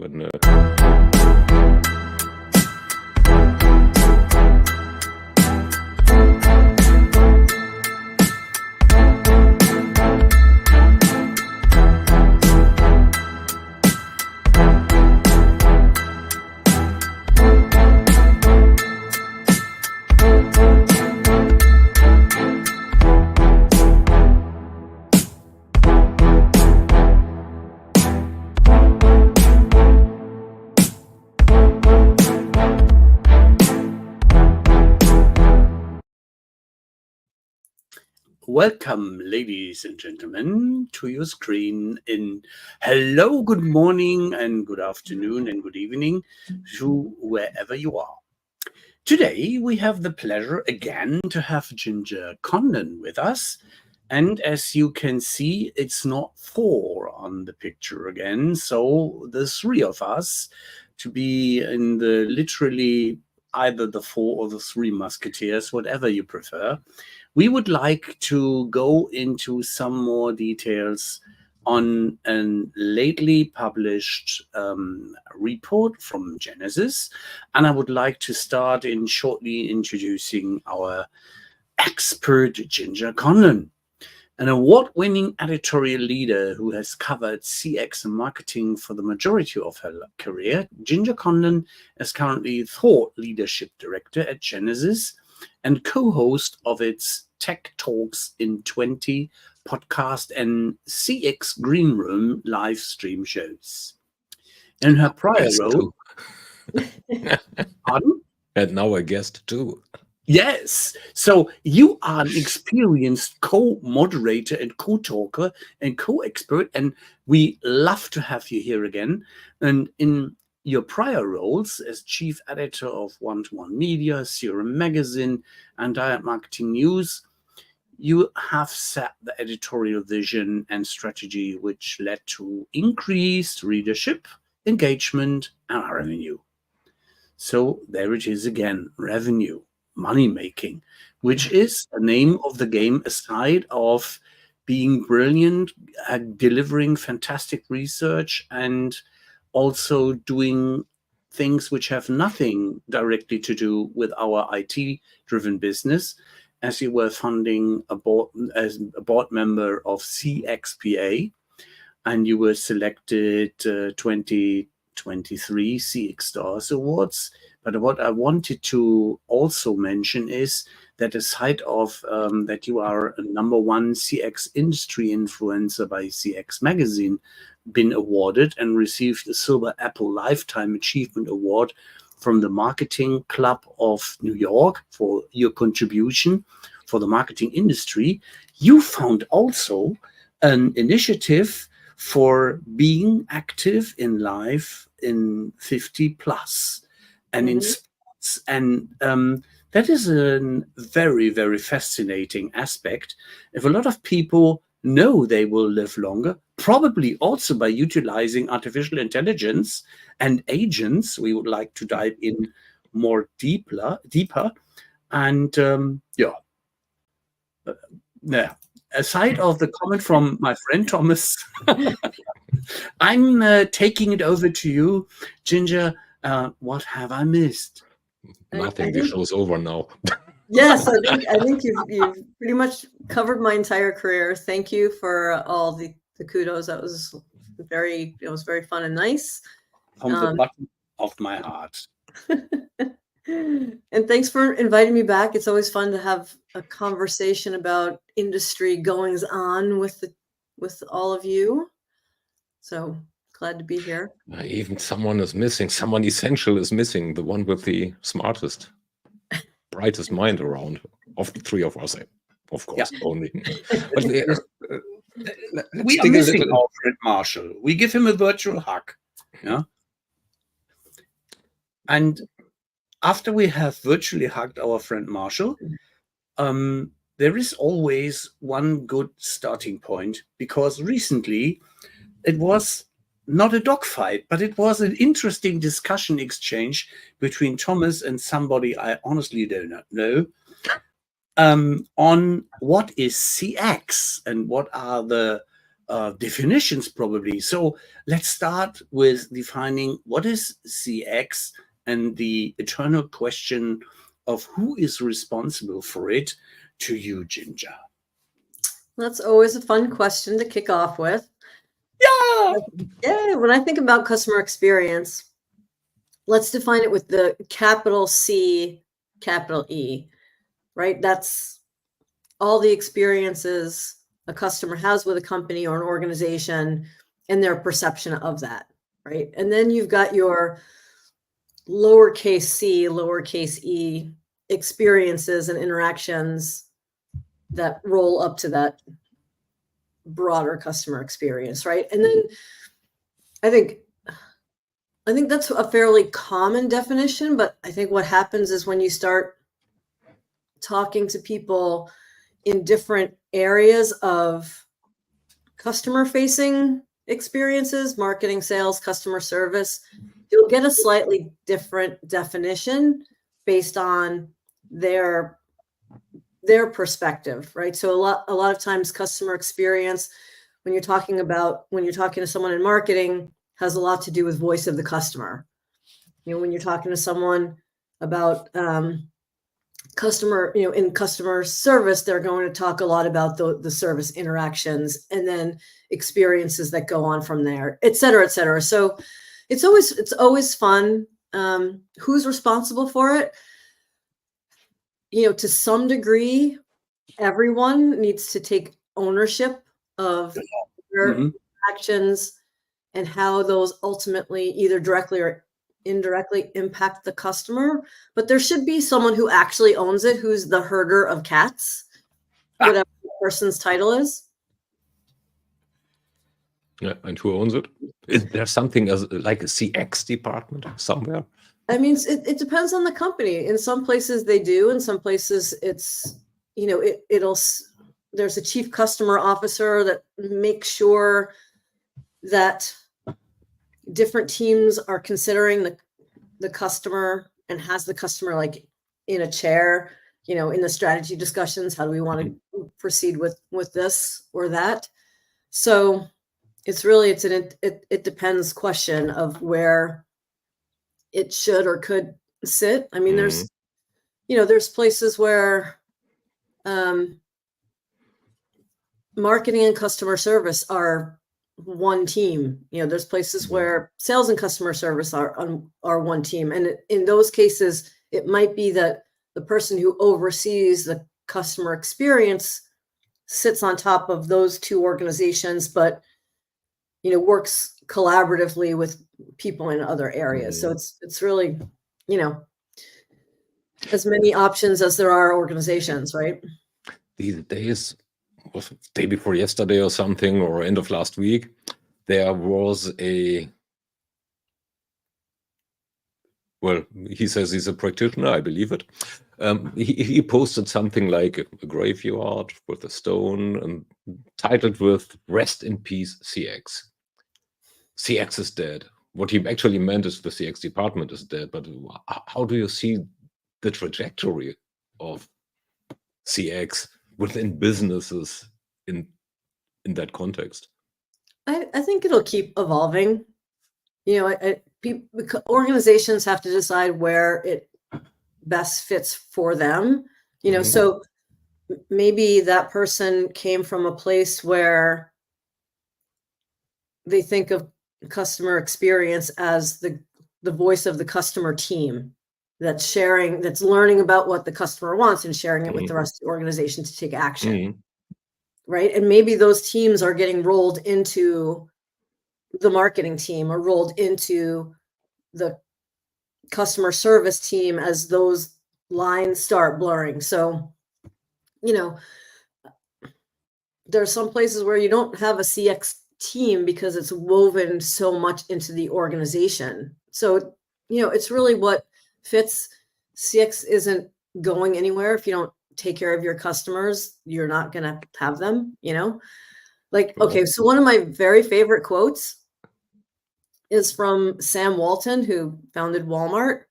when Welcome, ladies and gentlemen, to your screen in hello, good morning, and good afternoon, and good evening to wherever you are. Today, we have the pleasure again to have Ginger Conlon with us. And as you can see, it's not 4 on the picture again. So the 3 of us to be in the literally either the 4 or the 3 musketeers, whatever you prefer. We would like to go into some more details on a lately published report from Genesis. And I would like to start in shortly introducing our expert, Ginger Conlon, an award-winning editorial leader who has covered CX and marketing for the majority of her career. Ginger Conlon is currently Thought Leadership Director at Genesis and co-host of its Tech Talks in 20 podcast and CX Green Room live stream shows. In her prior role, pardon? And now a guest too. Yes. So you are an experienced co-moderator and co-talker and co-expert, and we love to have you here again. And in your prior roles as chief editor of One-to-One Media, Serum Magazine, and Diet Marketing News, you have set the editorial vision and strategy which led to increased readership, engagement, and revenue. So there it is again, revenue, money making, which is the name of the game aside of being brilliant at delivering fantastic research and also doing things which have nothing directly to do with our IT-driven business, as you were funding as a board member of CXPA, and you were selected 2023 CX Stars Awards. But what I wanted to also mention is that aside of that you are a #1 CX industry influencer by CX Magazine, been awarded and received a Silver Apple Lifetime Achievement Award from the Marketing Club of New York for your contribution for the marketing industry. You found also an initiative for being active in life in 50 plus and in sports. And that is a very, very fascinating aspect. If a lot of people know they will live longer, probably also by utilizing artificial intelligence and agents, we would like to dive in more deeper. And aside of the comment from my friend Thomas, I'm taking it over to you, Ginger. What have I missed? Nothing. The show's over now. Yes, I think you've pretty much covered my entire career. Thank you for all the kudos. That was very fun and nice. From the bottom of my heart. And thanks for inviting me back. It's always fun to have a conversation about industry goings on with all of you. So glad to be here. Even someone is missing. Someone essential is missing. The one with the smartest, brightest mind around of the 3 of us, of course, only. But we are missing our friend Marshall. We give him a virtual hug. Yeah. And after we have virtually hugged our friend Marshall, there is always one good starting point, because recently it was not a dogfight, but it was an interesting discussion exchange between Thomas and somebody I honestly do not know on what is CX and what are the definitions probably. So let's start with defining what is CX and the eternal question of who is responsible for it to you, Ginger. That's always a fun question to kick off with. Yeah. Yeah, when I think about customer experience, let's define it with the capital C, capital E, right? That's all the experiences a customer has with a company or an organization and their perception of that, right? And then you've got your lowercase c, lowercase e experiences and interactions that roll up to that broader customer experience, right? And then I think that's a fairly common definition, but I think what happens is when you start talking to people in different areas of customer facing experiences, marketing, sales, customer service, you'll get a slightly different definition based on their perspective, right? So a lot of times customer experience, when you're talking to someone in marketing, has a lot to do with voice of the customer. When you're talking to someone about customer, in customer service, they're going to talk a lot about the service interactions and then experiences that go on from there, et cetera, et cetera. So it's always fun. Who's responsible for it? To some degree, everyone needs to take ownership of their actions and how those ultimately either directly or indirectly impact the customer. But there should be someone who actually owns it, who's the herder of cats, whatever the person's title is. Yeah, and who owns it? Is there something like a CX department somewhere? I mean, it depends on the company. In some places they do. In some places it's, there's a chief customer officer that makes sure that different teams are considering the customer and has the customer like in a chair, in the strategy discussions. How do we want to proceed with this or that? So it depends question of where it should or could sit. I mean, there's places where marketing and customer service are one team. There's places where sales and customer service are one team. And in those cases, it might be that the person who oversees the customer experience sits on top of those two organizations, but works collaboratively with people in other areas. So it's really, as many options as there are organizations, right? These days, was it day before yesterday or something, or end of last week, there was he says he's a practitioner, I believe it. He posted something like a graveyard with a stone and titled with "Rest in Peace, CX." CX is dead. What he actually meant is the CX department is dead. But how do you see the trajectory of CX within businesses in that context? I think it'll keep evolving. Organizations have to decide where it best fits for them. So maybe that person came from a place where they think of customer experience as the voice of the customer team that's learning about what the customer wants and sharing it with the rest of the organization to take action. Right. And maybe those teams are getting rolled into the marketing team or rolled into the customer service team as those lines start blurring. So, there are some places where you don't have a CX team because it's woven so much into the organization. So, it's really what fits. CX isn't going anywhere. If you don't take care of your customers, you're not going to have them, okay. So one of my very favorite quotes is from Sam Walton, who founded Walmart.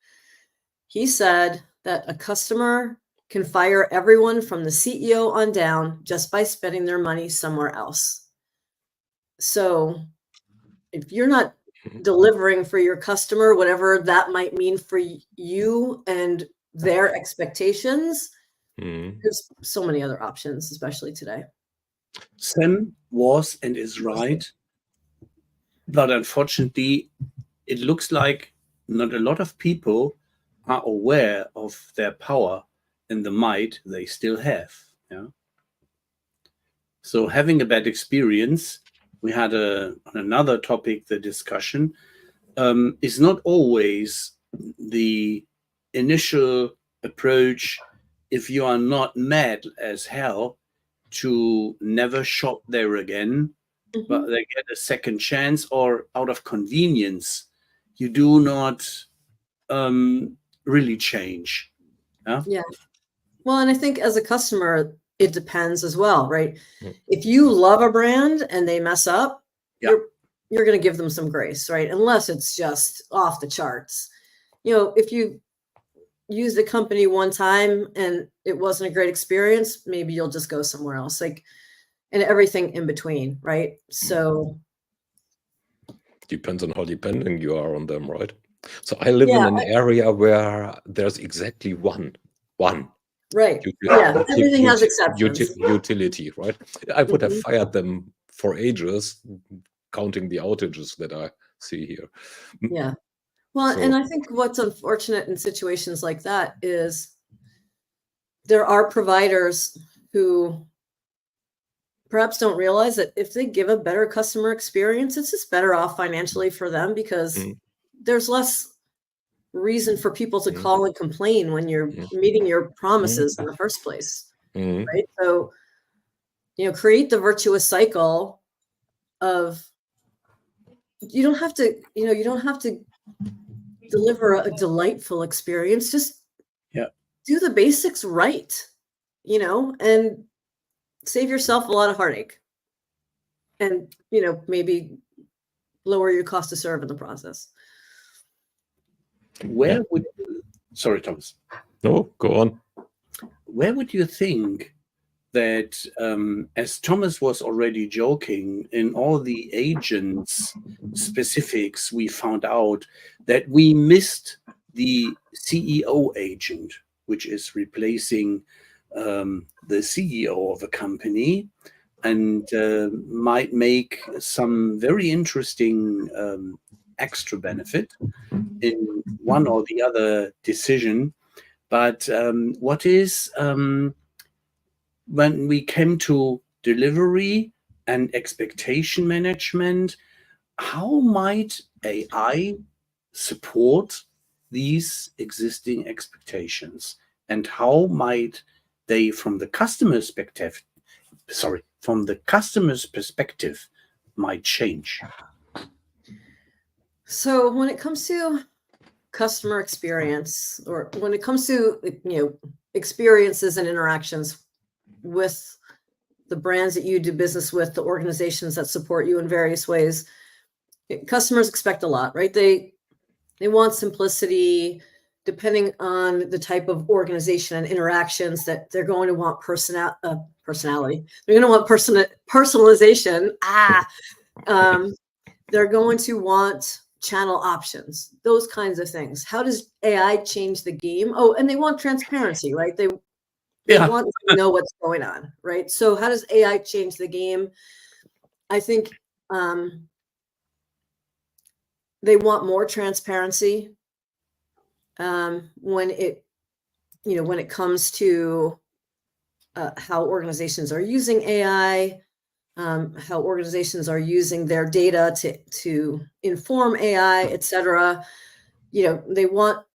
He said that a customer can fire everyone from the CEO on down just by spending their money somewhere else. So if you're not delivering for your customer, whatever that might mean for you and their expectations, there's so many other options, especially today. Sam was and is right, but unfortunately, it looks like not a lot of people are aware of their power and the might they still have. Yeah. So having a bad experience, we had on another topic, the discussion, is not always the initial approach. If you are not mad as hell, to never shop there again, but they get a second chance, or out of convenience, you do not really change. Yeah. Well, and I think as a customer, it depends as well, right? If you love a brand and they mess up, you're going to give them some grace, right? Unless it's just off the charts. If you use the company one time and it wasn't a great experience, maybe you'll just go somewhere else, and everything in between, right? So depends on how dependent you are on them, right? So I live in an area where there's exactly one right. Everything has exceptions. Utility, right? I would have fired them for ages, counting the outages that I see here. Yeah. Well, and I think what's unfortunate in situations like that is there are providers who perhaps don't realize that if they give a better customer experience, it's just better off financially for them, because there's less reason for people to call and complain when you're meeting your promises in the first place, right? So, create the virtuous cycle of, you don't have to deliver a delightful experience. Just do the basics right, and save yourself a lot of heartache, and maybe lower your cost to serve in the process. Sorry, Thomas. No, go on. Where would you think that, as Thomas was already joking, in all the agents specifics, we found out that we missed the CEO agent, which is replacing the CEO of a company, and might make some very interesting extra benefit in one or the other decision. But what is, when we came to delivery and expectation management, how might AI support these existing expectations, and how might they, from the customer's perspective, might change? So when it comes to customer experience, or when it comes to experiences and interactions with the brands that you do business with, the organizations that support you in various ways, customers expect a lot, right? They want simplicity. Depending on the type of organization and interactions, that they're going to want personality. They're going to want personalization. They're going to want channel options, those kinds of things. How does AI change the game? Oh, and they want transparency, right? They want to know what's going on, right? So how does AI change the game? I think they want more transparency when it comes to how organizations are using AI, how organizations are using their data to inform AI, et cetera. They want,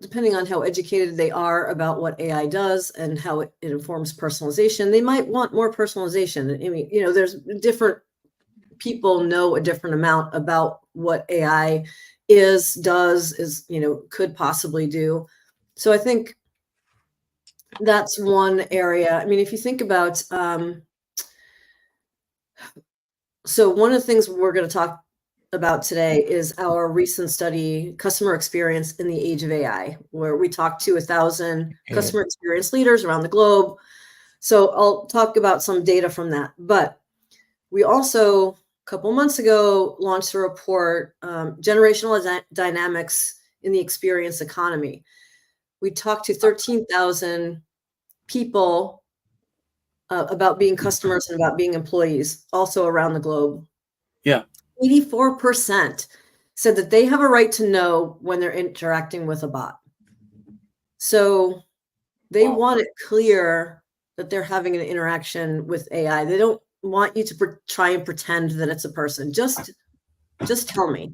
depending on how educated they are about what AI does and how it informs personalization, they might want more personalization. I mean, there's different people know a different amount about what AI does, could possibly do. So I think that's one area. I mean, if you think about, so one of the things we're going to talk about today is our recent study, Customer Experience in the Age of AI, where we talked to 1,000 customer experience leaders around the globe So I'll talk about some data from that. But we also, a couple months ago, launched a report, Generational Dynamics in the Experience Economy. We talked to 13,000 people about being customers and about being employees, also around the globe. Yeah. 84% said that they have a right to know when they're interacting with a bot. So they want it clear that they're having an interaction with AI. They don't want you to try and pretend that it's a person. Just tell me.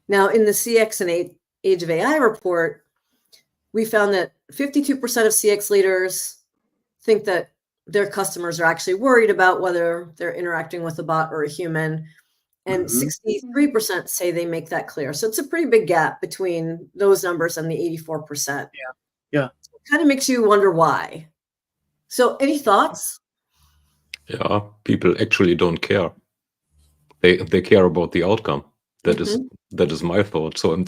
Now, in the CX and Age of AI report, we found that 52% of CX leaders think that their customers are actually worried about whether they're interacting with a bot or a human. And 63% say they make that clear. So it's a pretty big gap between those numbers and the 84%. Yeah. It kind of makes you wonder why. So any thoughts? Yeah, people actually don't care. They care about the outcome. That is my thought. So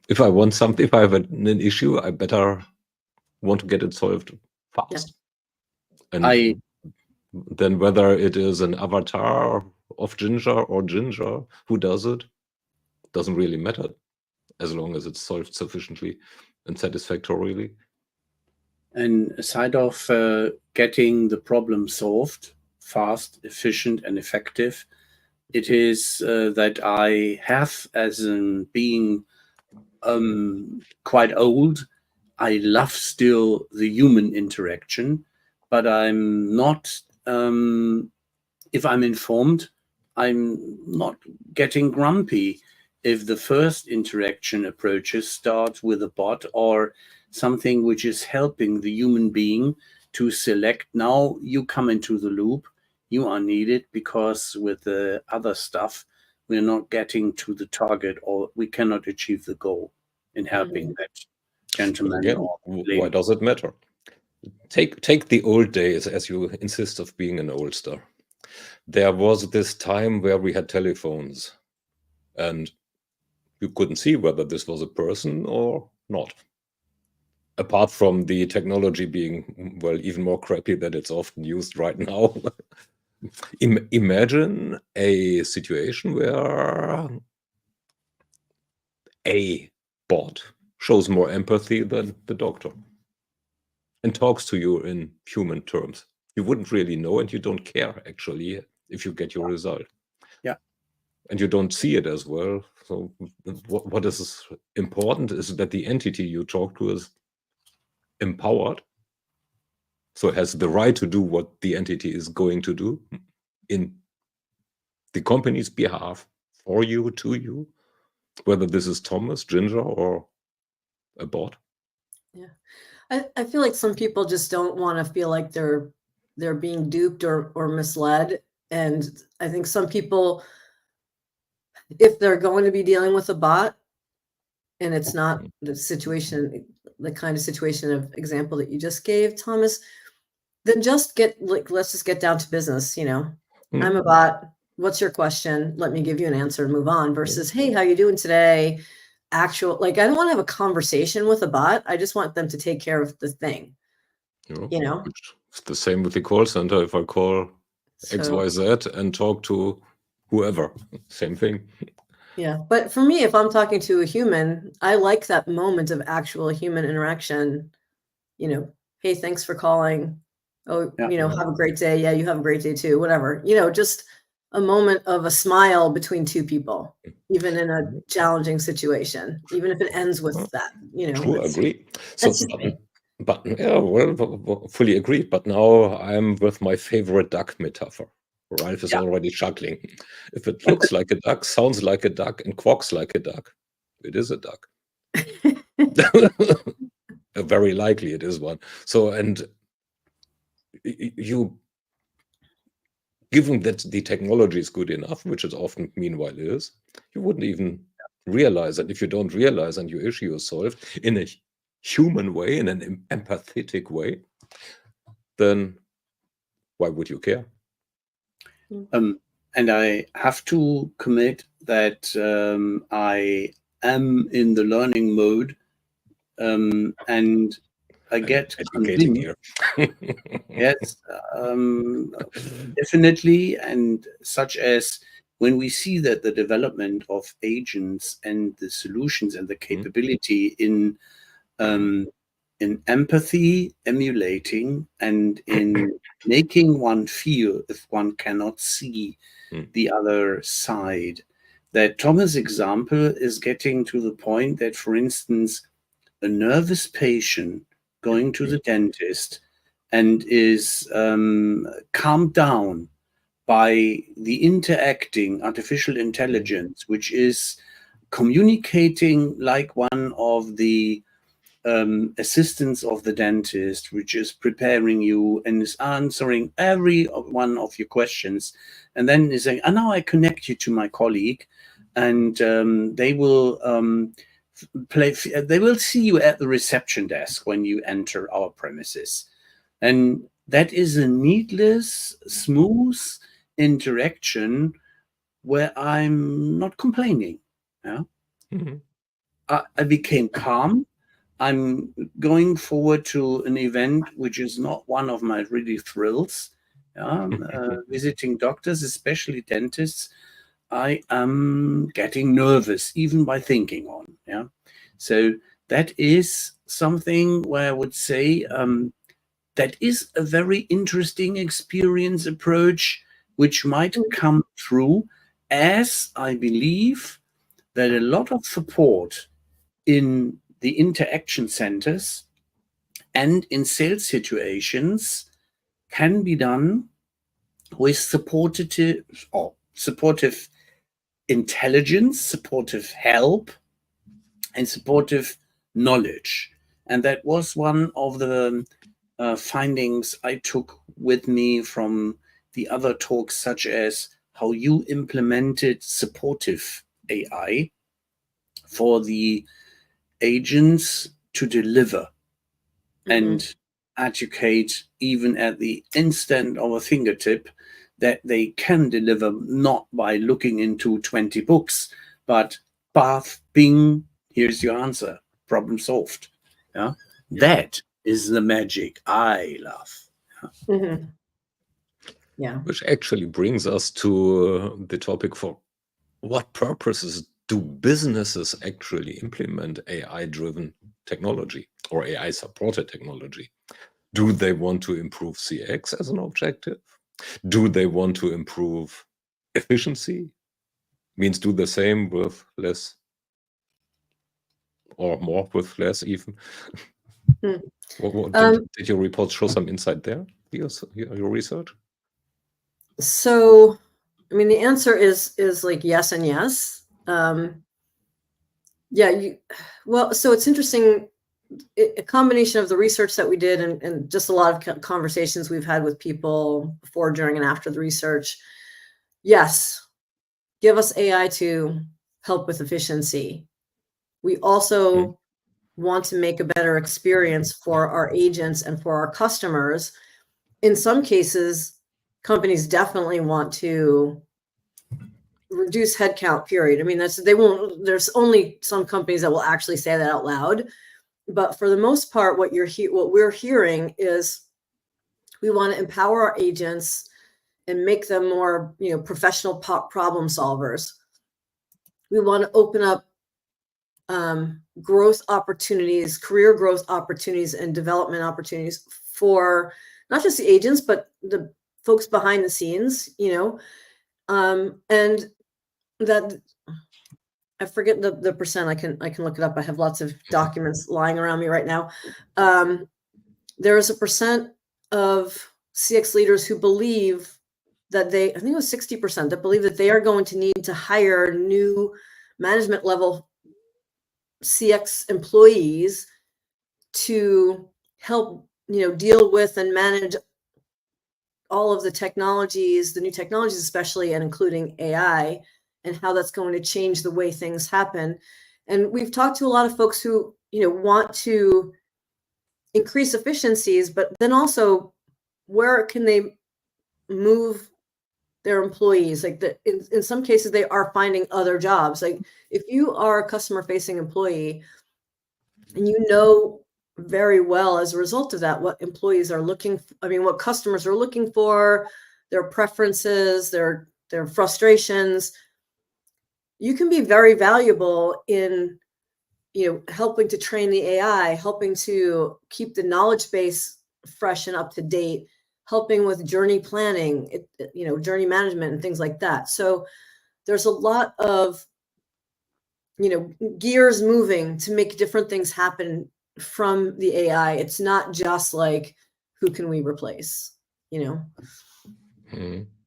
if I want something, if I have an issue, I better want to get it solved fast. And then whether it is an avatar of Ginger or Ginger who does it, doesn't really matter, as long as it's solved sufficiently and satisfactorily. And aside of getting the problem solved fast, efficient, and effective, it is that I have, as in being quite old, I love still the human interaction, but I'm not, if I'm informed, I'm not getting grumpy if the first interaction approaches start with a bot or something which is helping the human being to select, now you come into the loop, you are needed, because with the other stuff, we're not getting to the target, or we cannot achieve the goal in helping that gentleman. Again, or why does it matter? Take the old days, as you insist of being an oldster. There was this time where we had telephones, and you couldn't see whether this was a person or not. Apart from the technology being, well, even more crappy than it's often used right now. Imagine a situation where a bot shows more empathy than the doctor and talks to you in human terms. You wouldn't really know, and you don't care, actually, if you get your result. Yeah. And you don't see it as well. So what is important is that the entity you talk to is empowered. So it has the right to do what the entity is going to do in the company's behalf, for you, to you, whether this is Thomas, Ginger, or a bot. Yeah. I feel like some people just don't want to feel like they're being duped or misled. And I think some people, if they're going to be dealing with a bot and it's not the situation, the kind of situation of example that you just gave, Thomas, then just let's just get down to business. I'm a bot. What's your question? Let me give you an answer and move on, versus, hey, how you doing today? I don't want to have a conversation with a bot. I just want them to take care of the thing. It's the same with the call center. If I call XYZ and talk to whoever, same thing. Yeah. But for me, if I'm talking to a human, I like that moment of actual human interaction. Hey, thanks for calling. Oh, have a great day. Yeah, you have a great day too. Whatever. Just a moment of a smile between two people, even in a challenging situation, even if it ends with that. True, agree. So, but yeah, well, fully agree. But now I'm with my favorite duck metaphor. Ralph is already chuckling. If it looks like a duck, sounds like a duck, and quacks like a duck, it is a duck. Very likely it is one. So, and you, given that the technology is good enough, which it often meanwhile is, you wouldn't even realize that. If you don't realize and your issue is solved in a human way, in an empathetic way, then why would you care? And I have to commit that I am in the learning mode, and I get Educating convinced. here. Yes, definitely. And such as when we see that the development of agents and the solutions and the capability in empathy, emulating, and in making one feel if one cannot see the other side. That Thomas' example is getting to the point that, for instance, a nervous patient going to the dentist and is calmed down by the interacting artificial intelligence, which is communicating like one of the assistants of the dentist, which is preparing you and is answering every one of your questions, and then is saying, "And now I connect you to my colleague, and they will they will see you at the reception desk when you enter our premises." And that is a needless, smooth interaction where I'm not complaining. Yeah? I became calm. I'm going forward to an event which is not one of my really thrills. Visiting doctors, especially dentists, I am getting nervous even by thinking on. Yeah, so that is something where I would say that is a very interesting experience approach, which might come through, as I believe that a lot of support in the interaction centers and in sales situations can be done with supportive intelligence, supportive help, and supportive knowledge. And that was one of the findings I took with me from the other talks, such as how you implemented supportive AI for the agents to deliver and educate even at the instant of a fingertip that they can deliver, not by looking into 20 books, but path, bing, here's your answer, problem solved. Yeah, that is the magic I love. Yeah. Which actually brings us to the topic for what purposes do businesses actually implement AI-driven technology or AI-supported technology? Do they want to improve CX as an objective? Do they want to improve efficiency? Means do the same with less or more with less even? Did your report show some insight there, your research? So, I mean, the answer is like yes and yes. Well, so it's interesting, a combination of the research that we did and just a lot of conversations we've had with people before, during, and after the research. Yes, give us AI to help with efficiency. We also want to make a better experience for our agents and for our customers. In some cases, companies definitely want to reduce headcount, period. I mean, there's only some companies that will actually say that out loud. But for the most part, what we're hearing is we want to empower our agents and make them more, professional problem solvers. We want to open up growth opportunities, career growth opportunities, and development opportunities for not just the agents, but the folks behind the scenes, and that I forget the percent. I can look it up. I have lots of documents lying around me right now. There is a percent of CX leaders who believe that I think it was 60%, that believe that they are going to need to hire new management level CX employees to help, deal with and manage all of the technologies, the new technologies, especially, and including AI, and how that's going to change the way things happen. And we've talked to a lot of folks who, want to increase efficiencies, but then also where can they move their employees? Like in some cases, they are finding other jobs. Like if you are a customer facing employee and you know very well as a result of that, what employees are what customers are looking for, their preferences, their frustrations. You can be very valuable in, helping to train the AI, helping to keep the knowledge base fresh and up to date, helping with journey planning, journey management and things like that. So there's a lot of, gears moving to make different things happen from the AI. It's not just like, who can we replace,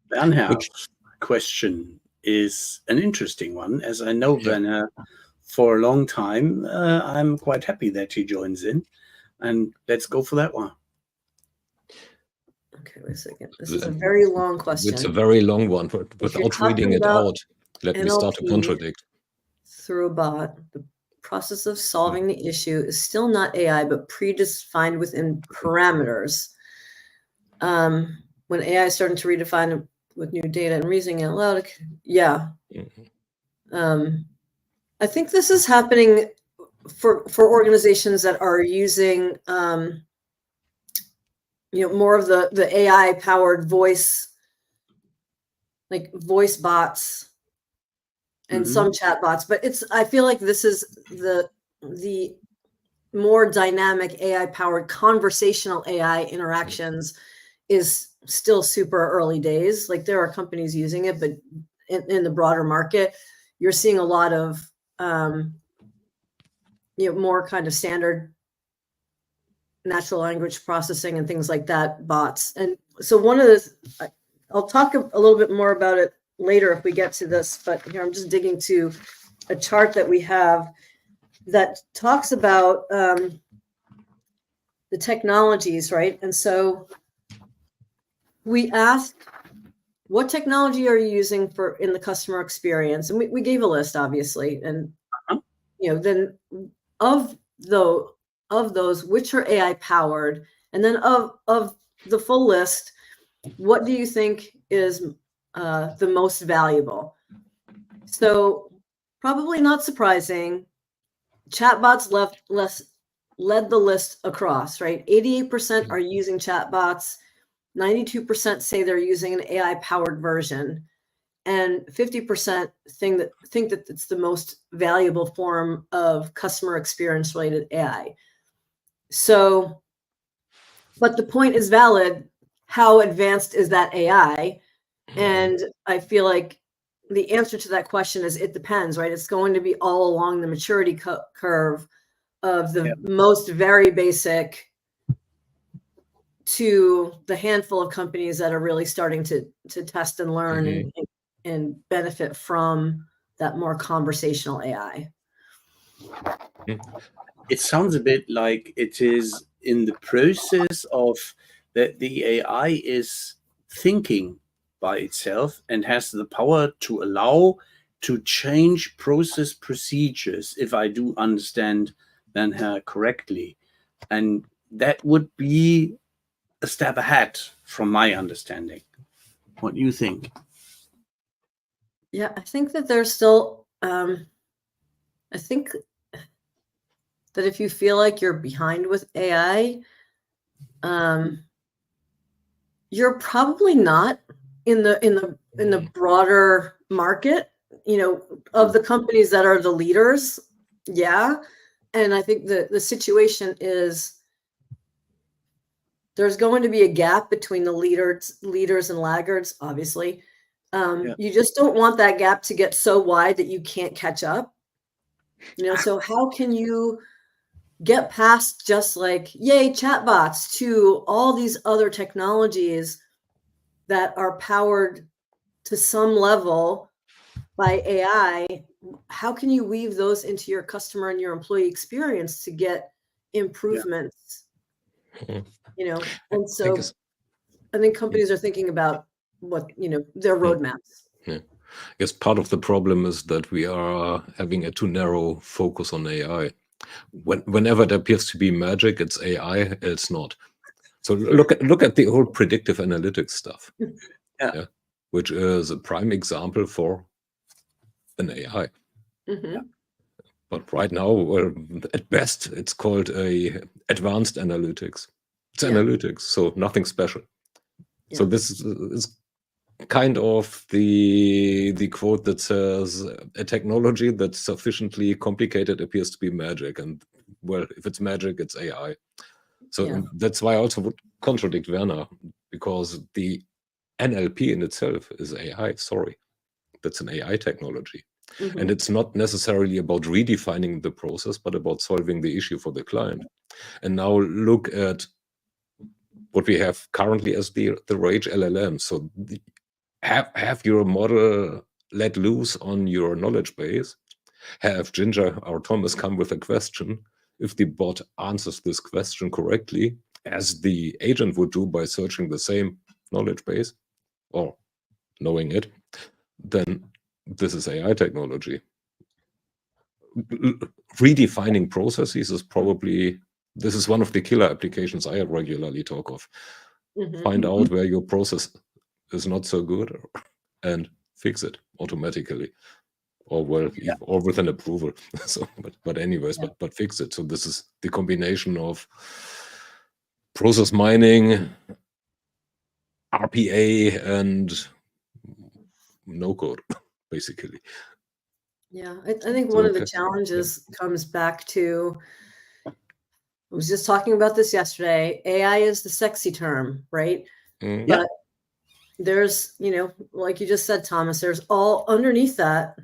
Bernhard's question is an interesting one, as I know Yeah. Werner for a long time. I'm quite happy that he joins in, and let's go for that one. Okay, wait a second. This is a very long question. It's a very long one, but without reading it out, let me start to NLP contradict. through a bot, the process of solving the issue is still not AI, but predefined within parameters. When AI is starting to redefine it with new data and reasoning out loud, yeah. I think this is happening for organizations that are using, more of the AI powered voice, like voice bots and some chat bots, but I feel like this is the more dynamic AI powered conversational AI interactions is still super early days. Like, there are companies using it, but in the broader market, you're seeing a lot of, more kind of standard natural language processing and things like that, bots. And so I'll talk a little bit more about it later if we get to this, but here I'm just digging to a chart that we have that talks about the technologies, right? And so we asked, what technology are you using in the customer experience? And we gave a list, obviously. And, then of those, which are AI powered? And then of the full list, what do you think is the most valuable? So probably not surprising, chatbots led the list across, right? 88% are using chatbots. 92% say they're using an AI-powered version, and 50% think that it's the most valuable form of customer experience-related AI. So, but the point is valid. How advanced is that AI? And I feel like the answer to that question is it depends, right? It's going to be all along the maturity curve of the most very basic to the handful of companies that are really starting to test and learn and benefit from that more conversational AI. It sounds a bit like it is in the process of that the AI is thinking by itself and has the power to allow to change process procedures, if I do understand Bernhard correctly. And that would be a step ahead from my understanding. What do you think? Yeah, I think that there's still, I think that if you feel like you're behind with AI, you're probably not in the broader market, of the companies that are the leaders. Yeah. And I think the situation is there's going to be a gap between the leaders and laggards, obviously. You just don't want that gap to get so wide that you can't catch up. So how can you get past just like, yay, chatbots, to all these other technologies that are powered to some level by AI? How can you weave those into your customer and your employee experience to get improvements? And so I think companies are thinking about what, their roadmaps. I guess part of the problem is that we are having a too narrow focus on AI. Whenever it appears to be magic, it's AI, it's not. So look at the whole predictive analytics stuff, which is a prime example for an AI. But right now, well, at best, it's called a advanced analytics. It's Yeah. analytics, so nothing special. So Yeah. this is kind of the quote that says a technology that's sufficiently complicated appears to be magic, and well, if it's magic, it's AI. So Yeah. that's why I also would contradict Werner, because the NLP in itself is AI. Sorry, that's an AI technology. Mhm. And it's not necessarily about redefining the process, but about solving the issue for the client. And now look at what we have currently as the Rage LLM. So have your model let loose on your knowledge base, have Ginger or Thomas come with a question. If the bot answers this question correctly, as the agent would do by searching the same knowledge base or knowing it, then this is AI technology. Redefining processes is probably, this is one of the killer applications I regularly talk of. Mhm. Find out where your process is not so good and fix it automatically, or well, Yeah. or with an approval. So, but anyways, Yeah. but fix it. So this is the combination of process mining, RPA, and no code, basically. Yeah. I think So one of the okay. challenges comes back to, I was just talking about this yesterday. AI is the sexy term, right? Mm, Yeah. But there's, like you just said, Thomas, there's all underneath that,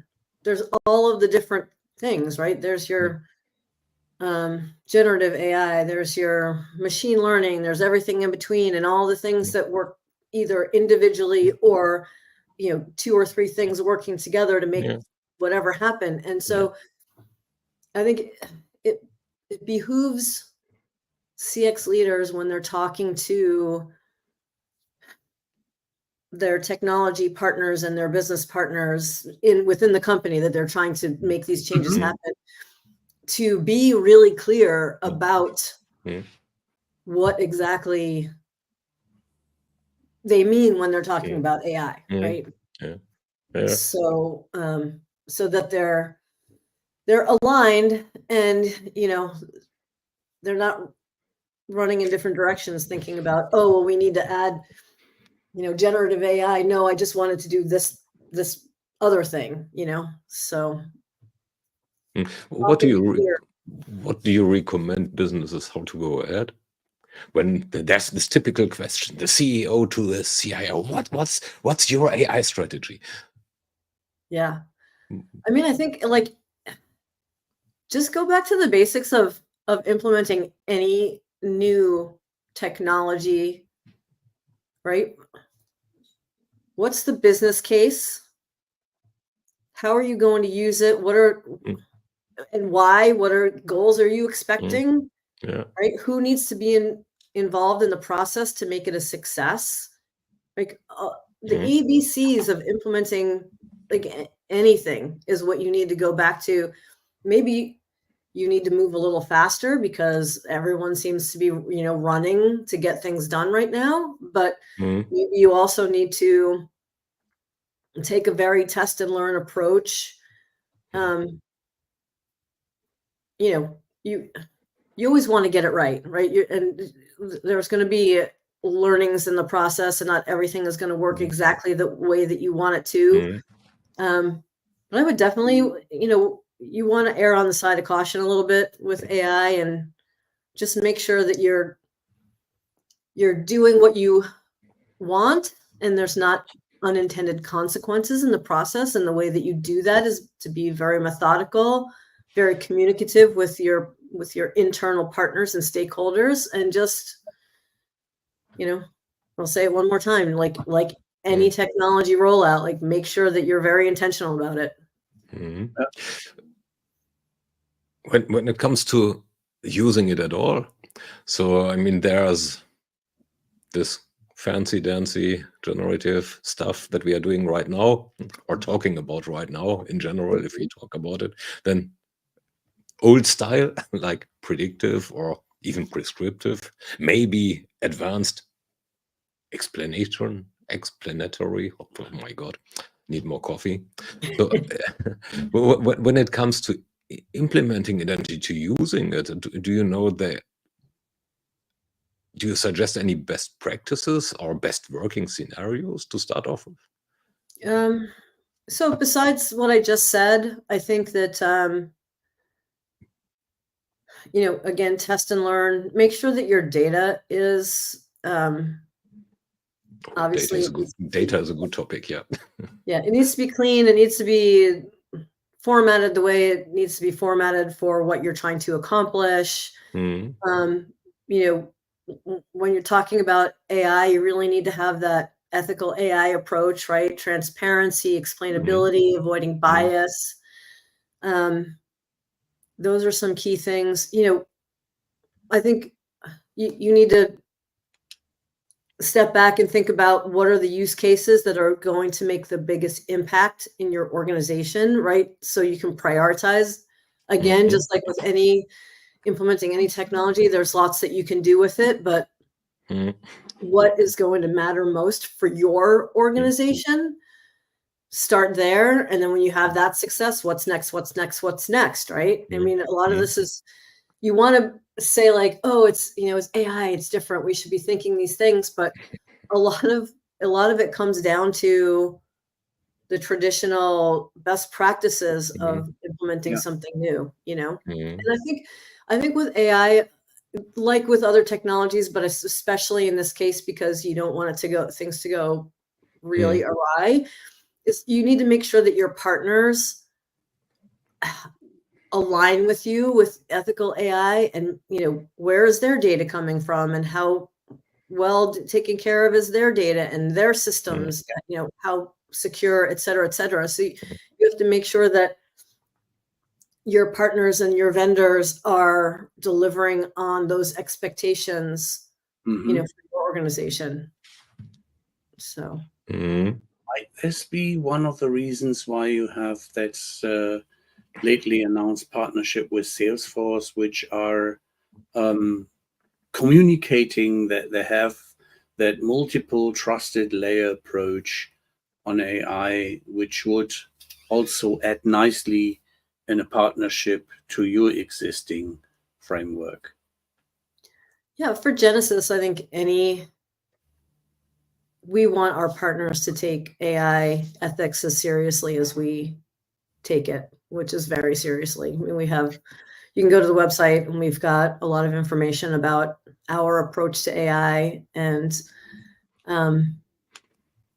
there's all of the different things, right? There's your generative AI, there's your machine learning, there's everything in between, and all the things that work either individually or, 2 or 3 things working together to make Yeah. whatever happen. And so I think it behooves CX leaders when they're talking to their technology partners and their business partners within the company that they're trying to make these changes Mhm. happen, to be really clear about Mhm. what exactly they mean when they're talking Mhm. about AI, Mhm. right? Yeah. Yeah. So so that they're aligned, and they're not running in different directions thinking about, oh well, we need to add generative AI. No, I just wanted to do this other thing, so What do often clear. what do you recommend businesses how to go ahead when there's this typical question, the CEO to the CIO, what's your AI strategy? Yeah, I mean, I think like just go back to the basics of implementing any new technology, right? What's the business case? How are you going to use it? What are Mm, and why? What are goals are you mm, expecting? Yeah. Right? Who needs to be involved in the process to make it a success? Like the Mm, ABCs of implementing like anything is what you need to go back to. Maybe you need to move a little faster because everyone seems to be running to get things done right now, but mm, maybe you also need to take a very test and learn approach. um you know you always want to get it right, and there's going to be learnings in the process, and not everything is going to work mm, exactly the way that you want it to. mm, But I would definitely, you want to err on the side of caution a little bit with AI, and just make sure that you're doing what you want, and there's not unintended consequences in the process. And the way that you do that is to be very methodical, very communicative with your internal partners and stakeholders, and just I'll say it one more time, like any mm, technology rollout, like make sure that you're very intentional about it. mm. When it comes to using it at all, so I mean, there's this fancy dancy generative stuff that we are doing right now, or talking about right now in general. If we talk about it, then old style like predictive or even prescriptive, maybe advanced explanatory. Oh my god, need more coffee. So when it comes to implementing it and to using it, do you know do you suggest any best practices or best working scenarios to start off with? So besides what I just said, I think that, again, test and learn, make sure that your data is, obviously data is a good topic. Yeah. Yeah, it needs to be clean. It needs to be formatted the way it needs to be formatted for what you're trying to accomplish. Mm. When you're talking about AI, you really need to have that ethical AI approach, right? Transparency, explainability, avoiding bias. Those are some key things. I think you need to step back and think about what are the use cases that are going to make the biggest impact in your organization, right? So you can prioritize. Again, just like with implementing any technology, there's lots that you can do with it, but what is going to matter most for your organization? Start there. And then when you have that success, what's next, right? I mean, a lot of this is, you want to say like, oh, it's AI, it's different. We should be thinking these things, but a lot of it comes down to the traditional best practices of implementing something new, And I think with AI, like with other technologies, but especially in this case, because you don't want things to go really awry, is you need to make sure that your partners align with you with ethical AI, and where is their data coming from, and how well taken care of is their data and their systems, how secure, et cetera, et cetera. So you have to make sure that your partners and your vendors are delivering on those expectations, for your organization. So might this be one of the reasons why you have that lately announced partnership with Salesforce, which are communicating that they have that multiple trusted layer approach on AI, which would also add nicely in a partnership to your existing framework? Yeah, for Genesis, I think we want our partners to take AI ethics as seriously as we take it, which is very seriously. I mean, you can go to the website and we've got a lot of information about our approach to AI, and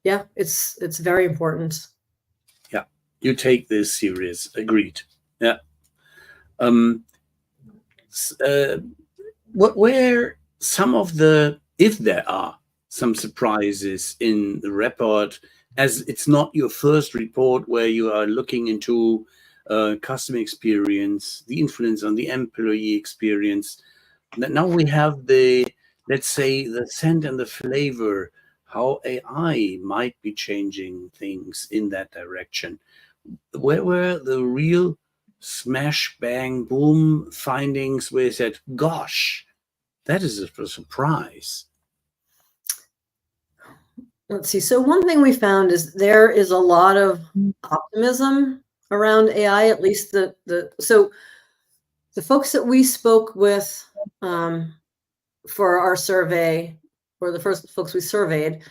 it's very important. Yeah, you take this serious. Agreed. Yeah. Where some of if there are some surprises in the report, as it's not your first report where you are looking into customer experience, the influence on the employee experience. Now we have let's say, the scent and the flavor, how AI might be changing things in that direction. Where were the real smash, bang, boom findings where you said, gosh, that is a surprise? Let's see. So one thing we found is there is a lot of optimism around AI, at least so the folks that we spoke with for our survey, or the first folks we surveyed,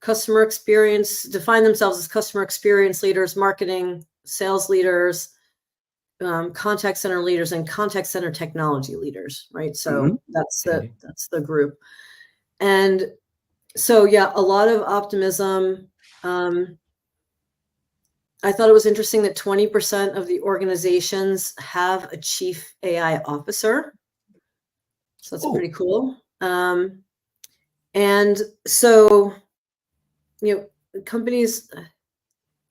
customer experience, define themselves as customer experience leaders, marketing, sales leaders, contact center leaders, and contact center technology leaders, right? So that's the group. And so, yeah, a lot of optimism. I thought it was interesting that 20% of the organizations have a chief AI officer. So that's pretty cool. And so, companies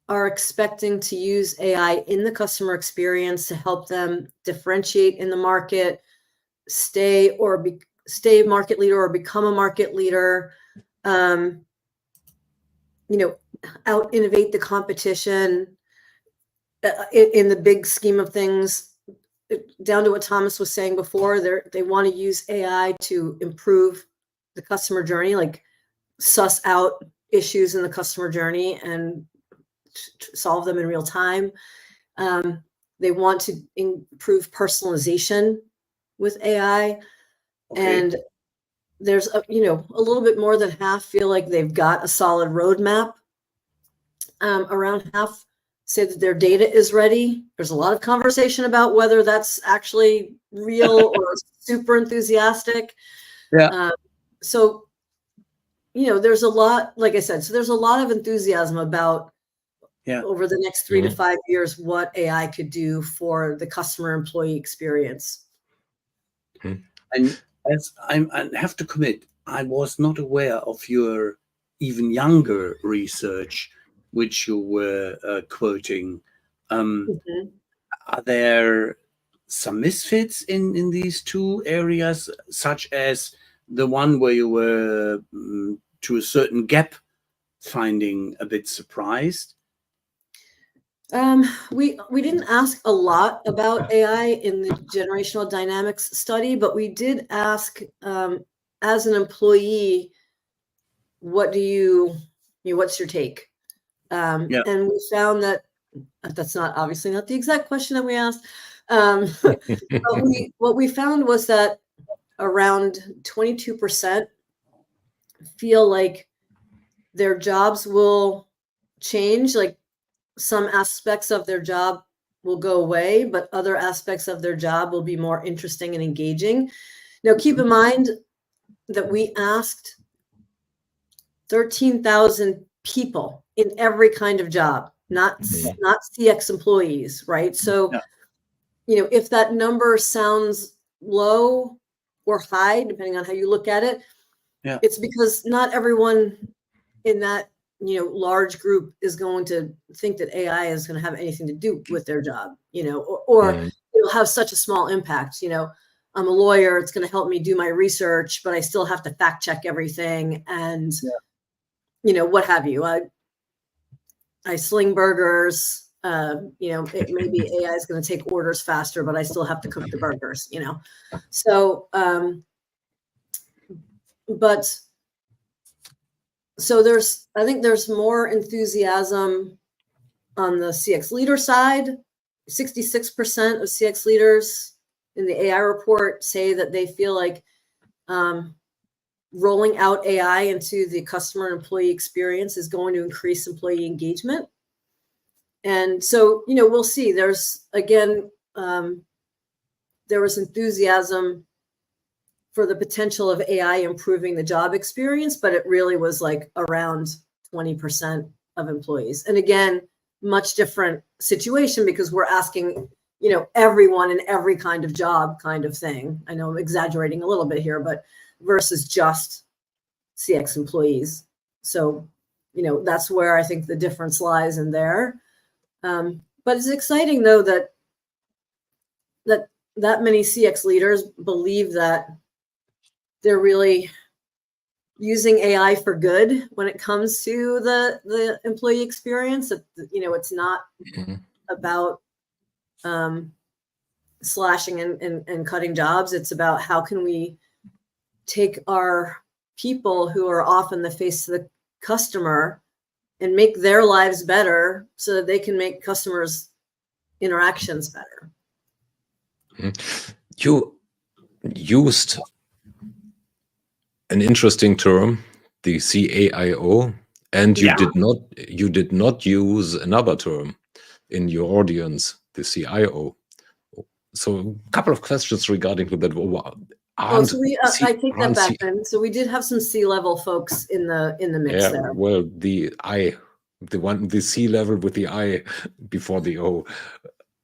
are expecting to use AI in the customer experience to help them differentiate in the market, stay market leader or become a market leader, out innovate the competition in the big scheme of things. Down to what Thomas was saying before, they want to use AI to improve the customer journey, like suss out issues in the customer journey and solve them in real time. They want to improve personalization with AI. Okay. And there's a little bit more than half feel like they've got a solid roadmap. Around half say that their data is ready. There's a lot of conversation about whether that's actually real or super enthusiastic. Yeah. So, there's a lot, like I said, so there's a lot of enthusiasm about over the next 3 to 5 years, what AI could do for the customer employee experience. And as I have to commit, I was not aware of your even younger research, which you were quoting. Are there some misfits in these two areas, such as the one where you were to a certain gap finding a bit surprised? We didn't ask a lot about AI in the generational dynamics study, but we did ask, as an employee, what's your take? And we found that that's obviously not the exact question that we asked. But what we found was that around 22% feel like their jobs will change, like some aspects of their job will go away, but other aspects of their job will be more interesting and engaging. Now, keep in mind that we asked 13,000 people in every kind of job, not CX employees, right? So, if that number sounds low or high, depending on how you look at it, it's because not everyone in that large group is going to think that AI is going to have anything to do with their job, or it'll have such a small impact. I'm a lawyer, it's going to help me do my research, but I still have to fact check everything and, what have you. I sling burgers, it maybe AI is going to take orders faster, but I still have to cook the burgers, So, I think there's more enthusiasm on the CX leader side. 66% of CX leaders in the AI report say that they feel like rolling out AI into the customer and employee experience is going to increase employee engagement. And so, we'll see. There's, again, there was enthusiasm for the potential of AI improving the job experience, but it really was like around 20% of employees. And again, much different situation because we're asking, everyone in every kind of job kind of thing. I know I'm exaggerating a little bit here, but versus just CX employees. So, that's where I think the difference lies in there. But it's exciting though that many CX leaders believe that they're really using AI for good when it comes to the employee experience. It's not about slashing and cutting jobs. It's about how can we take our people who are often the face of the customer and make their lives better so that they can make customers' interactions better. You used an interesting term, the CAIO, and you did not use another term in your audience, the CIO. So a couple of questions regarding to that. I take that back then. So we did have some C-level folks in the mix there. Well, the C level with the I before the O.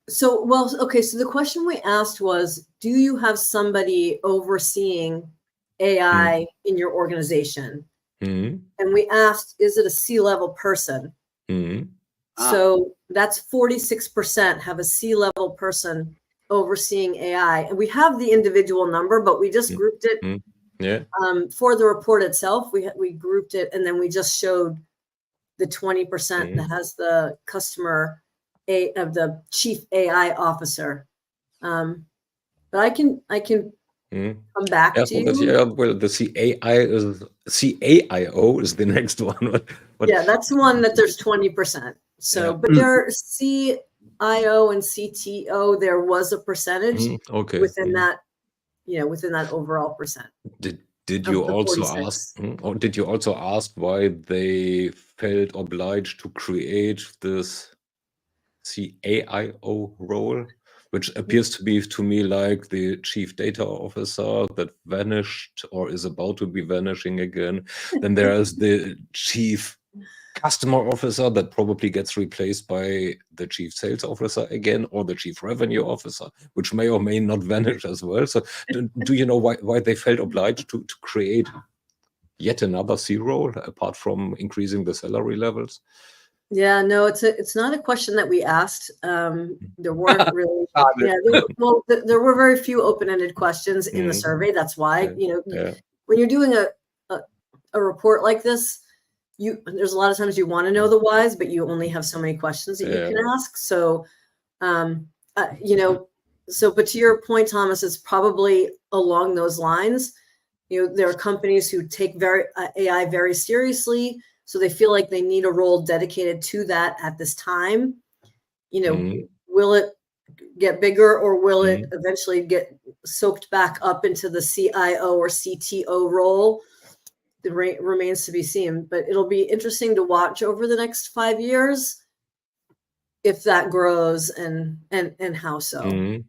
So, so the question we asked was, do you have somebody overseeing AI in your organization? And we asked, is it a C-level person? So that's 46% have a C-level person overseeing AI. And we have the individual number, but we just grouped it for the report itself. We grouped it, and then we just showed the 20% that has the customer of the chief AI officer. But I can come back to you. Well, the CAIO is the next one. Yeah, that's the one that there's 20%. So, but there are CIO and CTO, there was a percentage Okay. within that, within that overall percent. Did of you the also 46. ask, or did you also ask why they felt obliged to create this CAIO role, which appears to be to me like the chief data officer that vanished or is about to be vanishing again? Then there is the chief customer officer that probably gets replaced by the chief sales officer again, or the chief revenue officer, which may or may not vanish as well. So do you know why they felt obliged to create yet another C role apart from increasing the salary levels? Yeah, no, it's not a question that we asked. There weren't really, there were very few open-ended questions in the survey. That's why, when you're doing a report like this, there's a lot of times you want to know the whys, but you only have so many questions that you can ask. So, but to your point, Thomas, it's probably along those lines. There are companies who take AI very seriously, so they feel like they need a role dedicated to that at this time. Will it get bigger, or will it eventually get soaked back up into the CIO or CTO role? It remains to be seen, but it'll be interesting to watch over the next 5 years if that grows and how so.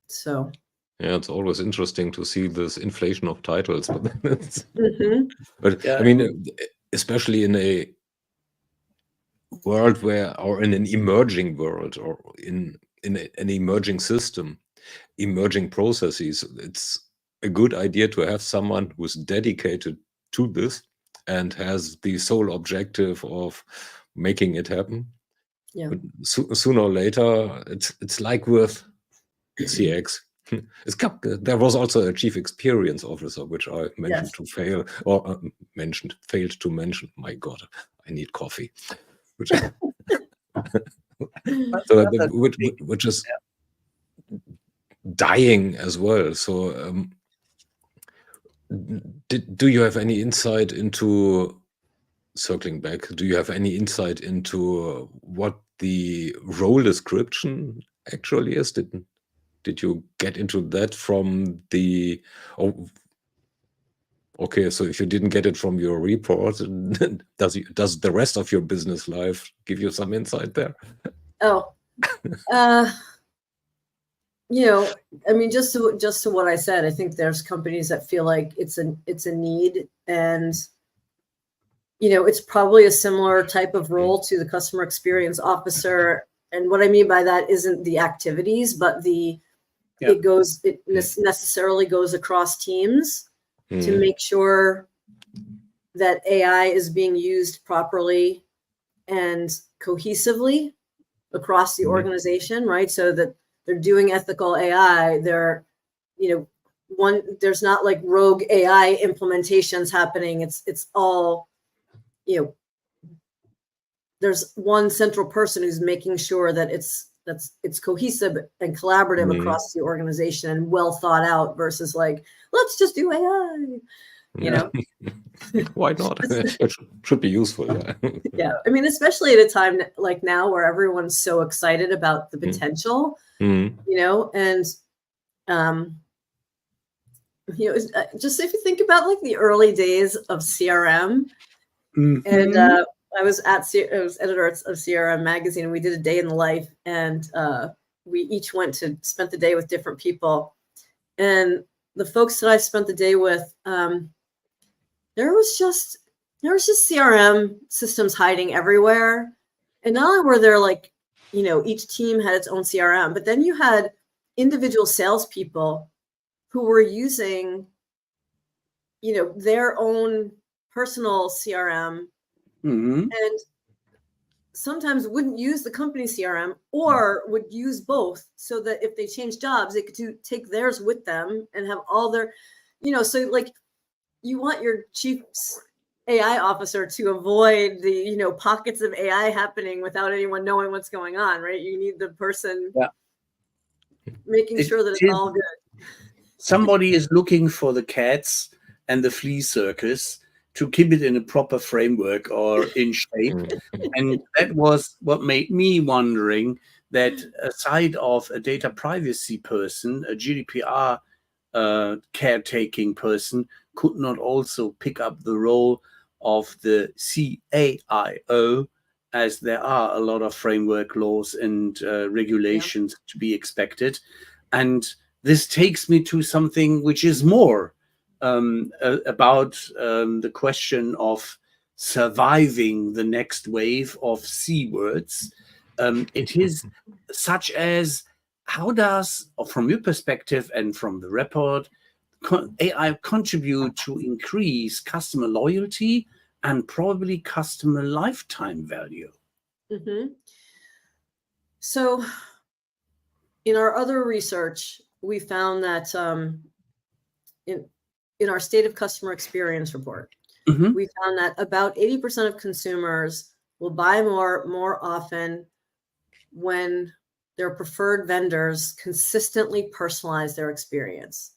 So. Yeah, it's always interesting to see this inflation of titles, but Yeah. I mean, especially in a world or in an emerging world, or in an emerging system, emerging processes, it's a good idea to have someone who's dedicated to this and has the sole objective of making it happen. Yeah. But sooner or later, it's like with CX. There was also a chief experience officer, which I mentioned failed to mention. My God, I need coffee. Which is dying as well. So, do you have any insight into, circling back, do you have any insight into what the role description actually is? Did you get into that from the... Okay, so if you didn't get it from your report, does the rest of your business life give you some insight there? I mean, just to what I said, I think there's companies that feel like it's a need, and it's probably a similar type of role to the customer experience officer. And what I mean by that isn't the activities, but it necessarily goes across teams to make sure that AI is being used properly and cohesively across the organization, right? So that they're doing ethical AI. There's not like rogue AI implementations happening. It's all, there's one central person who's making sure that it's cohesive and collaborative across the organization and well thought out, versus like, let's just do AI. Why not? It should be useful. Yeah. I mean, especially at a time like now where everyone's so excited about the potential, and just if you think about like the early days of CRM, and I was editor of CRM magazine, and we did a day in the life, and we each spent the day with different people, and the folks that I spent the day with, there was just CRM systems hiding everywhere. And not only were there like, each team had its own CRM, but then you had individual salespeople who were using, their own personal CRM, and sometimes wouldn't use the company CRM, or would use both, so that if they changed jobs, they could take theirs with them and have all their, so like, you want your chief AI officer to avoid the, pockets of AI happening without anyone knowing what's going on, right? You need the person making sure that it's all good. Somebody is looking for the cats and the flea circus to keep it in a proper framework or in shape. And that was what made me wondering that aside of a data privacy person, a GDPR caretaking person could not also pick up the role of the CAIO, as there are a lot of framework laws and regulations to be expected. And this takes me to something which is more about the question of surviving the next wave of C words. It is such as, how does, or from your perspective and from the report, AI contribute to increase customer loyalty and probably customer lifetime value? Mm-hmm. So in our other research, we found that in our State of Customer Experience report, we found that about 80% of consumers will buy more often when their preferred vendors consistently personalize their experience.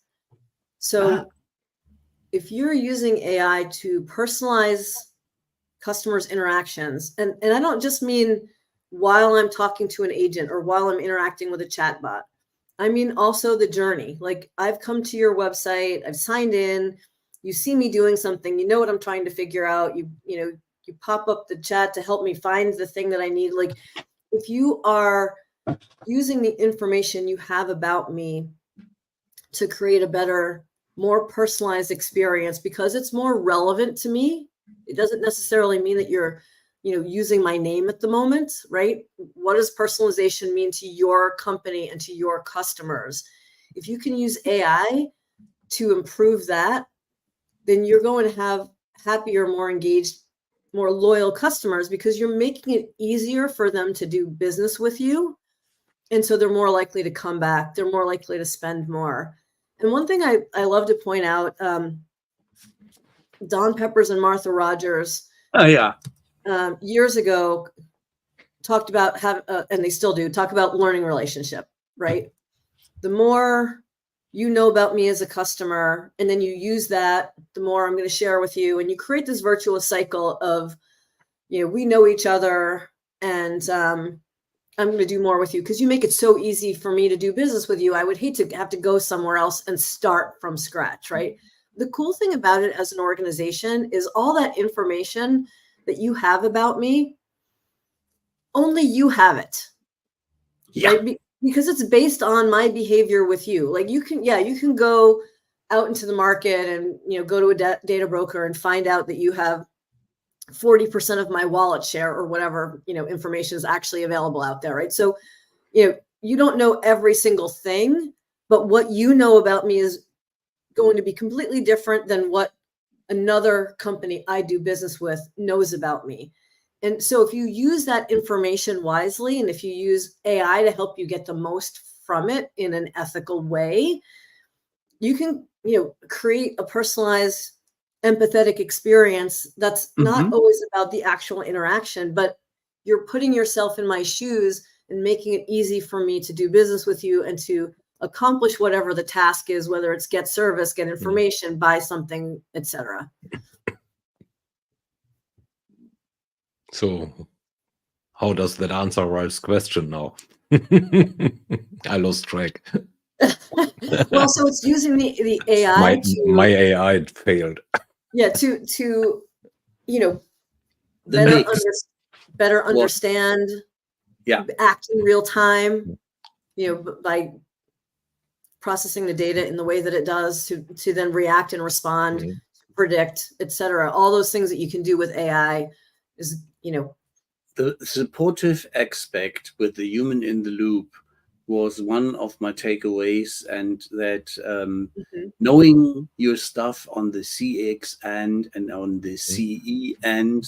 So if you're using AI to personalize customers' interactions, and I don't just mean while I'm talking to an agent or while I'm interacting with a chatbot, I mean also the journey. Like, I've come to your website, I've signed in, you see me doing something, you know what I'm trying to figure out, you pop up the chat to help me find the thing that I need. Like, if you are using the information you have about me to create a better, more personalized experience because it's more relevant to me, it doesn't necessarily mean that you're using my name at the moment, right? What does personalization mean to your company and to your customers? If you can use AI to improve that, then you're going to have happier, more engaged, more loyal customers because you're making it easier for them to do business with you. And so they're more likely to come back. They're more likely to spend more. And one thing I love to point out, Don Peppers and Martha Rogers, years ago, talked about and they still do, talk about learning relationship, right? The more you know about me as a customer, and then you use that, the more I'm going to share with you. And you create this virtuous cycle of, we know each other, and I'm going to do more with you because you make it so easy for me to do business with you. I would hate to have to go somewhere else and start from scratch, right? The cool thing about it as an organization is all that information that you have about me, only you have it. Yeah. Right? Because it's based on my behavior with you. Like, you can go out into the market and, go to a data broker and find out that you have 40% of my wallet share or whatever, information is actually available out there, right? So, you don't know every single thing, but what you know about me is going to be completely different than what another company I do business with knows about me. And so if you use that information wisely, and if you use AI to help you get the most from it in an ethical way, you can, create a personalized, empathetic experience that's not always about the actual interaction, but you're putting yourself in my shoes and making it easy for me to do business with you and to accomplish whatever the task is, whether it's get service, get information, buy something, etc. So how does that answer Ralph's question now? I lost track. Well, so it's using the AI my AI failed. Yeah, to better understand, act in real time, by processing the data in the way that it does to then react and respond, predict, etc. All those things that you can do with AI is, the supportive aspect with the human in the loop was one of my takeaways, and that knowing your stuff on the CX end and on the CE end,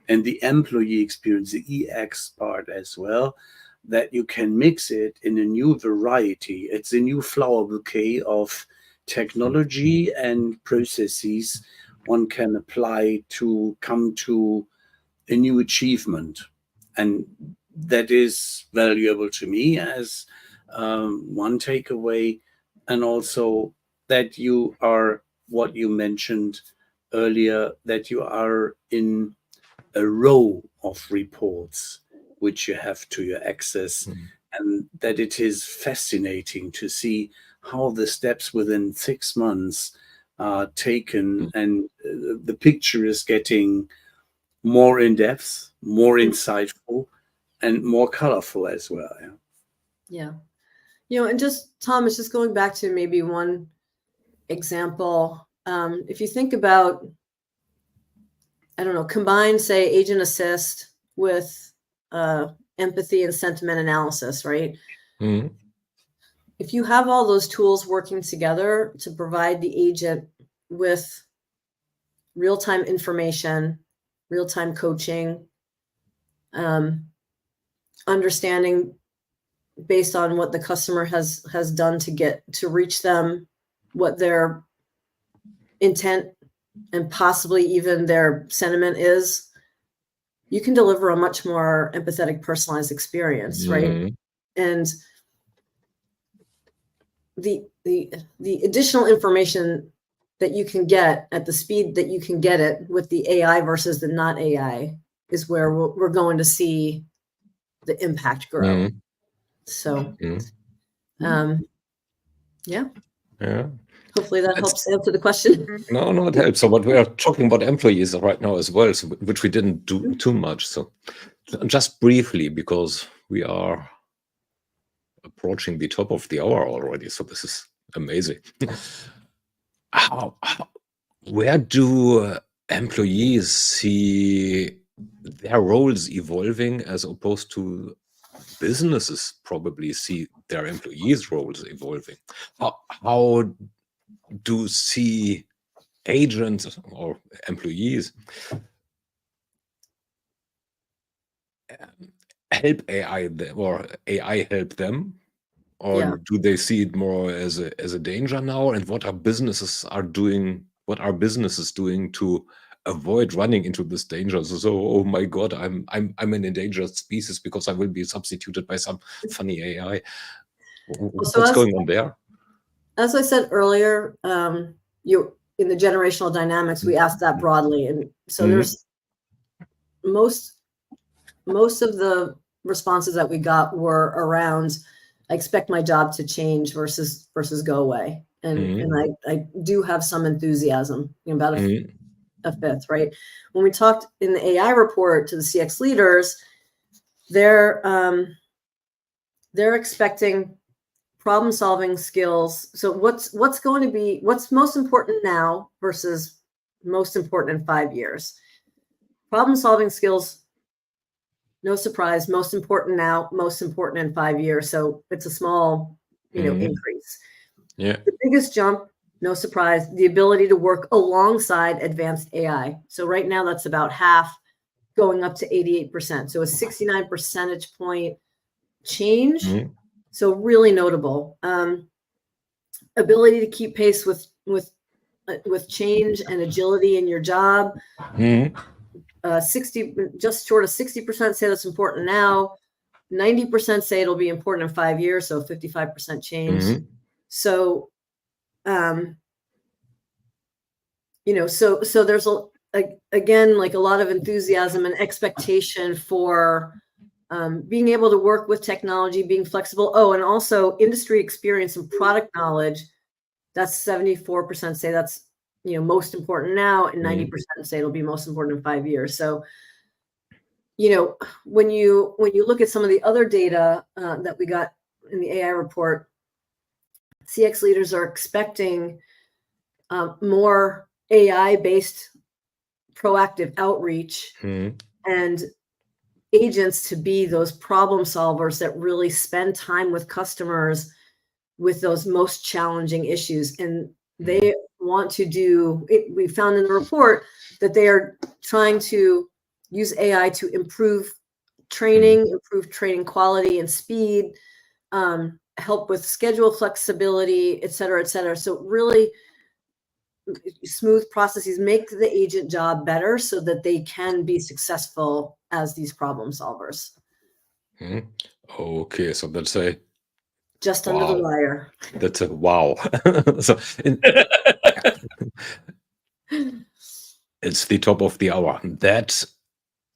and the employee experience, the EX part as well, that you can mix it in a new variety. It's a new flower bouquet of technology and processes one can apply to come to a new achievement. And that is valuable to me as one takeaway. And also that you are, what you mentioned, earlier that you are in a row of reports which you have to your access, and that it is fascinating to see how the steps within 6 months are taken, and the picture is getting more in depth, more insightful, and more colorful as well. Yeah. And just, Thomas, just going back to maybe one example, if you think about, I don't know, combine, say, agent assist with empathy and sentiment analysis, right? Mm-hmm. If you have all those tools working together to provide the agent with real-time information, real-time coaching, understanding based on what the customer has done to reach them, what their intent and possibly even their sentiment is, you can deliver a much more empathetic, personalized experience, right? And the additional information that you can get at the speed that you can get it with the AI versus the not AI is where we're going to see the impact grow. So, yeah. Hopefully that helps answer the question. No, it helps. So, what we are talking about employees right now as well, so, which we didn't do too much. So, just briefly, because we are approaching the top of the hour already. So, this is amazing. Where do employees see their roles evolving as opposed to businesses probably see their employees' roles evolving? How do see agents or employees help AI or AI help them? Or do they see it more as a danger now? And what are businesses doing to avoid running into this danger? So oh my God, I'm an endangered species because I will be substituted by some funny AI. What's going on there? As I said earlier, in the generational dynamics, we asked that broadly, and so there's most of the responses that we got were around, I expect my job to change versus go away. And I do have some enthusiasm, about a fifth, right? When we talked in the AI report to the CX leaders, they're expecting problem-solving skills. So what's most important now versus most important in 5 years? Problem-solving skills, no surprise, most important now, most important in 5 years. So it's a small, increase. Yeah. The biggest jump, no surprise, the ability to work alongside advanced AI. So right now that's about half, going up to 88%. So a 69 percentage point change. So really notable. Ability to keep pace with change and agility in your job. 60, just short of 60% say that's important now. 90% say it'll be important in 5 years. So 55% change. So, so there's again, like a lot of enthusiasm and expectation for being able to work with technology, being flexible. Oh, and also industry experience and product knowledge. That's 74% say that's most important now, and 90% say it'll be most important in 5 years. So, when you look at some of the other data that we got in the AI report, CX leaders are expecting more AI-based proactive outreach and agents to be those problem solvers that really spend time with customers with those most challenging issues. And they want to do it. We found in the report that they are trying to use AI to improve training quality and speed, help with schedule flexibility, et cetera, et cetera. So really smooth processes, make the agent job better so that they can be successful as these problem solvers. Okay, so that's a just under the wire. That's a wow. So It's the top of the hour. That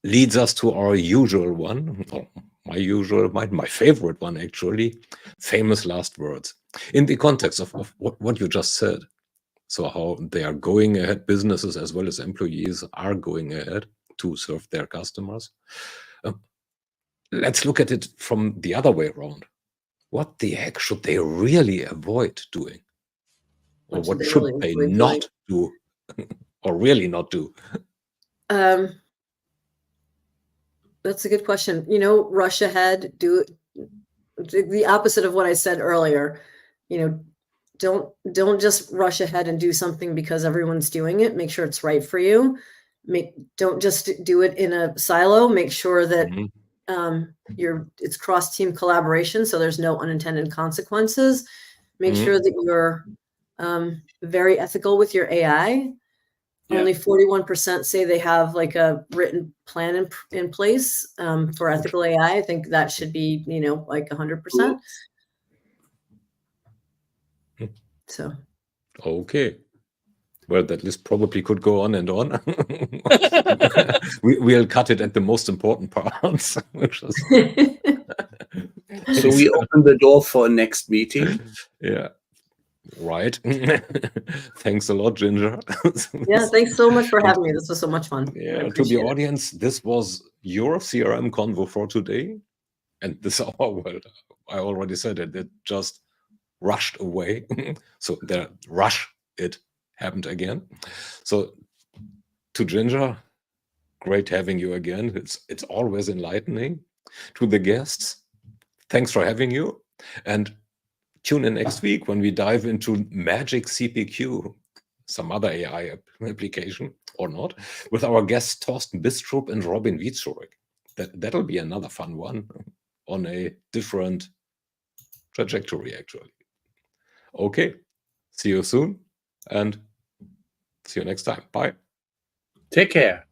leads us to our usual one, or my favorite one actually, famous last words. In the context of what you just said, so how they are going ahead, businesses as well as employees are going ahead to serve their customers. Let's look at it from the other way around. What the heck should they really avoid doing? Or what should they not do? Or really not do? That's a good question. You know, rush ahead, do the opposite of what I said earlier. You know, don't just rush ahead and do something because everyone's doing it. Make sure it's right for you. Don't just do it in a silo. Make sure that it's cross-team collaboration, so there's no unintended consequences. Make sure that you're very ethical with your AI. Yeah. Only 41% say they have like a written plan in place for ethical AI. I think that should be, you know, like 100%. So. Okay. Well, that list probably could go on and on. We'll cut it at the most important parts. Which is so we open the door for a next meeting. Yeah. Right. Thanks a lot, Ginger. Yeah, thanks so much for having me. This was so much fun. Yeah, to the audience, this was your CRM Convo for today. And this hour, well, I already said it just rushed away. So the rush, it happened again. So to Ginger, great having you again. It's always enlightening. To the guests, thanks for having you. And tune in next week when we dive into Magic CPQ, some other AI application or not, with our guests Thorsten Bistrup and Robin Wieczorek. That'll be another fun one on a different trajectory, actually. Okay, see you soon and see you next time. Bye. Take care.